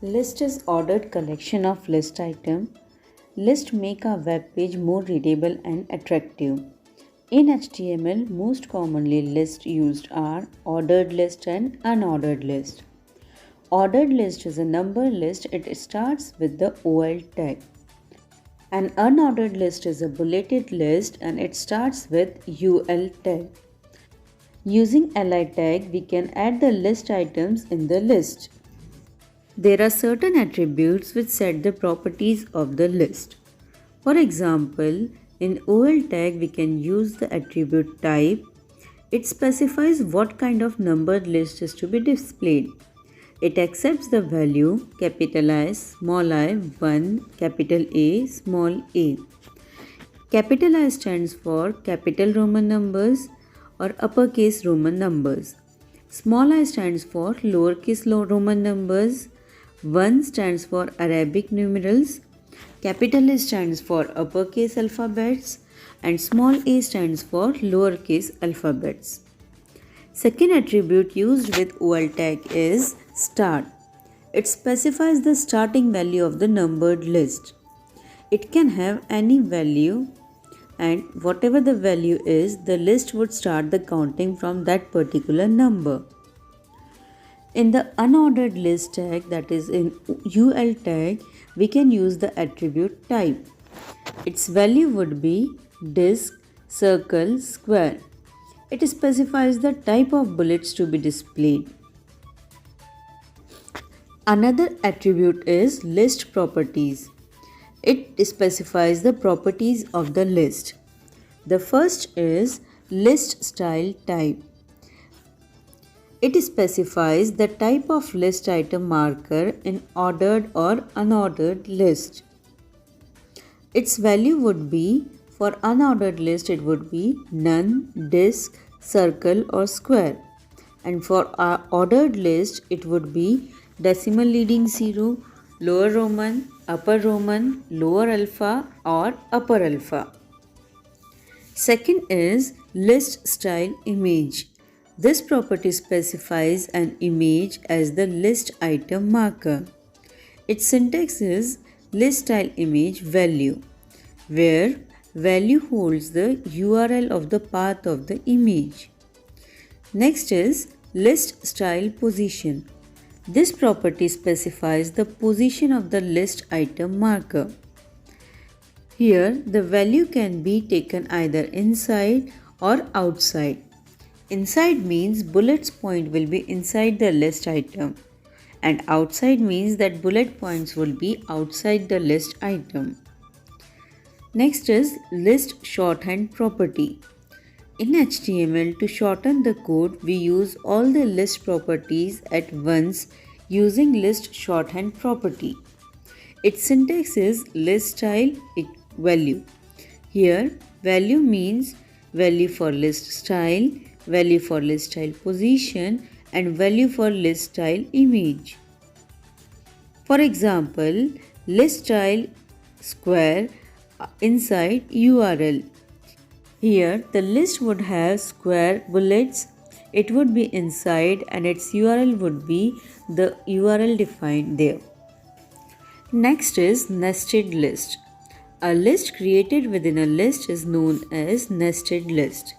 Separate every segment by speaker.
Speaker 1: List is ordered collection of list item. List make a web page more readable and attractive. In HTML, most commonly lists used are ordered list and unordered list. Ordered list is a number list. It starts with the OL tag. An unordered list is a bulleted list and it starts with UL tag. Using li tag, we can add the list items in the list. There are certain attributes which set the properties of the list. For example, in OL tag we can use the attribute type. It specifies what kind of numbered list is to be displayed. It accepts the value capital I, small I, 1, capital A, small a. Capital I stands for capital Roman numbers or uppercase Roman numbers. Small I stands for lowercase Roman numbers. 1 stands for Arabic numerals. Capital A stands for uppercase alphabets and small a stands for lowercase alphabets. Second attribute used with OL tag is start. It specifies the starting value of the numbered list. It can have any value and whatever the value is, the list would start the counting from that particular number. In the unordered list tag, that is in UL tag, we can use the attribute type. Its value would be disk, circle, square. It specifies the type of bullets to be displayed. Another attribute is list properties. It specifies the properties of the list. The first is list style type. It specifies the type of list item marker in ordered or unordered list. Its value would be, for unordered list it would be none, disk, circle or square. And for our ordered list it would be decimal leading 0, lower Roman, upper Roman, lower alpha or upper alpha. Second is list style image. This property specifies an image as the list item marker. Its syntax is list style image value, where value holds the URL of the path of the image. Next is list style position. This property specifies the position of the list item marker. Here, the value can be taken either inside or outside. Inside means bullets point will be inside the list item and outside means that bullet points will be outside the list item. Next is list shorthand property. In HTML, to shorten the code, we use all the list properties at once using list shorthand property. Its syntax is list style value. Here, value means value for list style, value for list style position and value for list style image. For example, list style square inside URL. Here the list would have square bullets. It would be inside and its URL would be the URL defined there. Next is nested list. A list created within a list is known as nested list.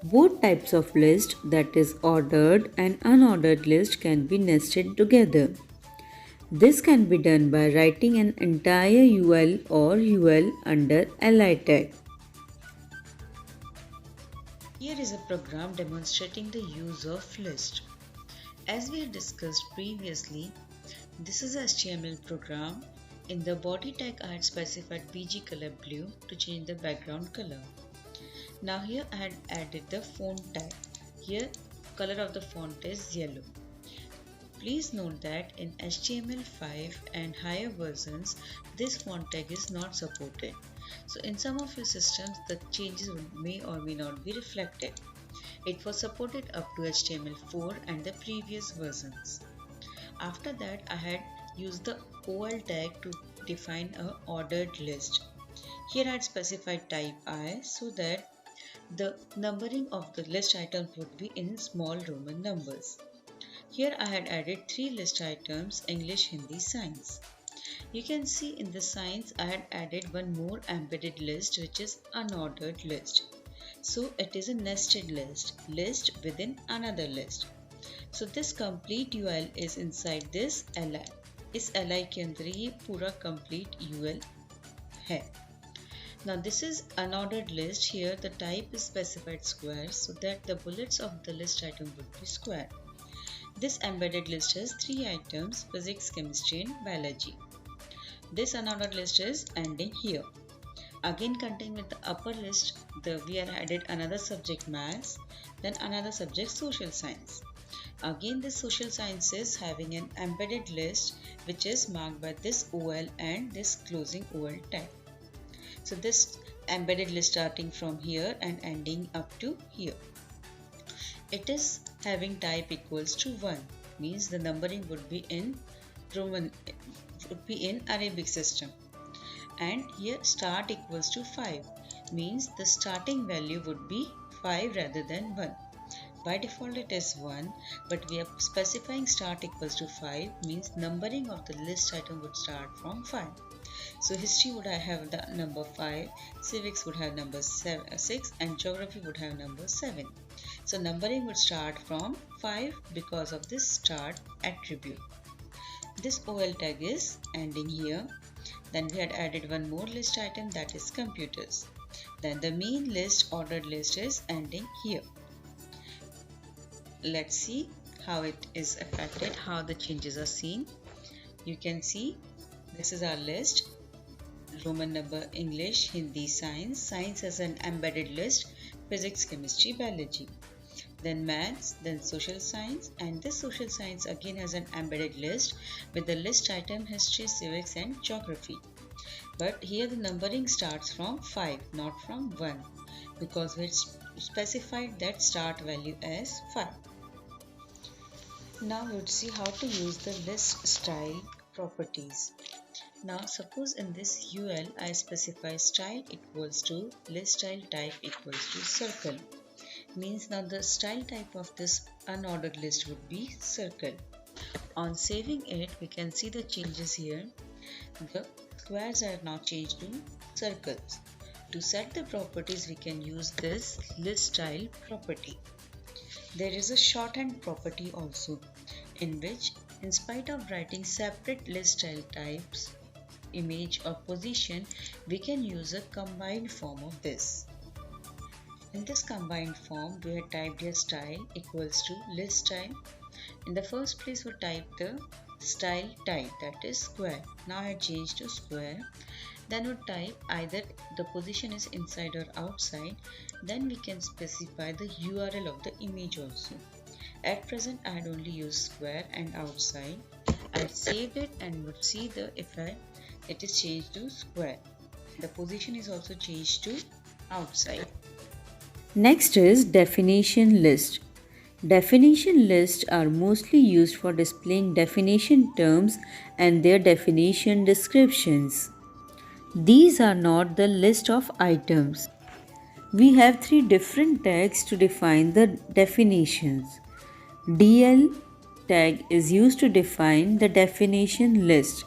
Speaker 1: Both types of list, that is ordered and unordered list, can be nested together. This can be done by writing an entire UL or UL under li tag.
Speaker 2: Here is a program demonstrating the use of list. As we had discussed previously, this is a HTML program. In the body tag, I had specified BG color blue to change the background color. Now here I had added the font tag. Here color of the font is yellow. Please note that in HTML5 and higher versions, this font tag is not supported. So in some of your systems, the changes may or may not be reflected. It was supported up to HTML4 and the previous versions. After that, I had used the OL tag to define an ordered list. Here I had specified type I so that the numbering of the list items would be in small Roman numbers. Here I had added 3 list items: English, Hindi, Science. You can see in the Science I had added one more embedded list, which is unordered list. So it is a nested list within another list. So this complete UL is inside this li. इस li के अंदर ये पूरा complete UL है. Now this is unordered list. Here the type is specified square so that the bullets of the list item would be square. This embedded list has 3 items: physics, chemistry and biology. This unordered list is ending here. Again continuing with the upper list, we have added another subject maths, then another subject social science. Again this social science is having an embedded list which is marked by this OL and this closing OL tag. So this embedded list starting from here and ending up to here. It is having type equals to 1, means the numbering would be in Arabic system. And here start equals to 5, means the starting value would be 5 rather than 1. By default it is 1, but we are specifying start equals to 5, means numbering of the list item would start from 5. So history would have the number 5, civics would have number 6 and geography would have number 7. So numbering would start from 5 because of this start attribute. This OL tag is ending here. Then we had added one more list item, that is computers. Then the main list, ordered list, is ending here. Let's see how it is affected, how the changes are seen. You can see this is our list. Roman number English, Hindi, Science. Science has an embedded list: physics, chemistry, biology. Then maths, then social science, and this social science again has an embedded list with the list item history, civics and geography. But here the numbering starts from 5, not from 1, because we specified that start value as 5. Now we would see how to use the list style properties. Now suppose in this UL I specify style equals to list style type equals to circle. Means now the style type of this unordered list would be circle. On saving it, we can see the changes here. The squares are now changed to circles. To set the properties, we can use this list style property. There is a shorthand property also, in which in spite of writing separate list style types, image or position, we can use a combined form of this. In this combined form, we have typed here style equals to list style. In the first place, we type the style type, that is square. Now I changed to square. Then we type either the position is inside or outside. Then we can specify the URL of the image also. At present, I had only used square and outside. I saved it and would see the effect. It is changed to square. The position is also changed to outside.
Speaker 1: Next is definition list. Definition lists are mostly used for displaying definition terms and their definition descriptions. These are not the list of items. We have 3 different tags to define the definitions. DL tag is used to define the definition list.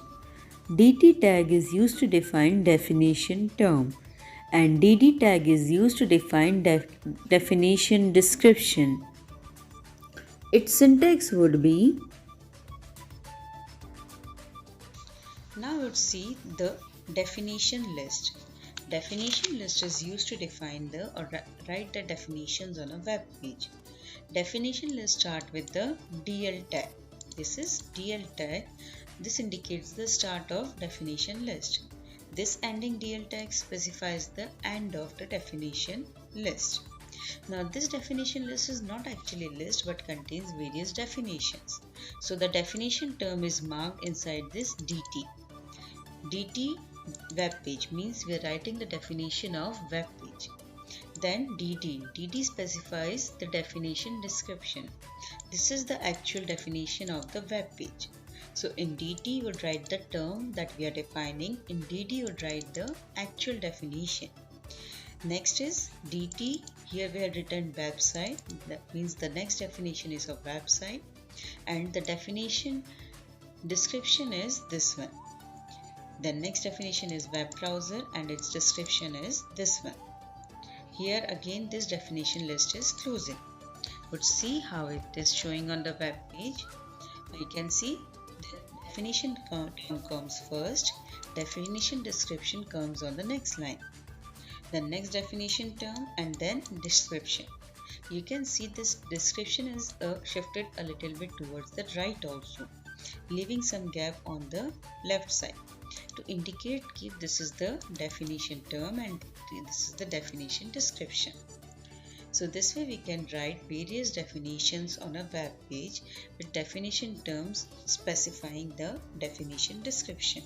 Speaker 1: DT tag is used to define definition term. And DD tag is used to define definition description. Its syntax would be:
Speaker 2: now let's see the definition list. Definition list is used to define or write the definitions on a web page. Definition list start with the DL tag. This is DL tag. This indicates the start of definition list. This ending DL tag specifies the end of the definition list. Now this definition list is not actually a list but contains various definitions. So the definition term is marked inside this DT. DT web page means we are writing the definition of web page. Then DD. DD specifies the definition description. This is the actual definition of the web page. So in DT would write the term that we are defining. In DD would write the actual definition. Next is DT. Here we have written website. That means the next definition is of website. and the definition description is this one. The next definition is web browser and its description is this one. Here again this definition list is closing, but see how it is showing on the web page. You can see the definition term comes first, definition description comes on the next line, the next definition term and then description. You can see this description is shifted a little bit towards the right also, leaving some gap on the left side to indicate that this is the definition term and this is the definition description. So this way we can write various definitions on a web page with definition terms specifying the definition description.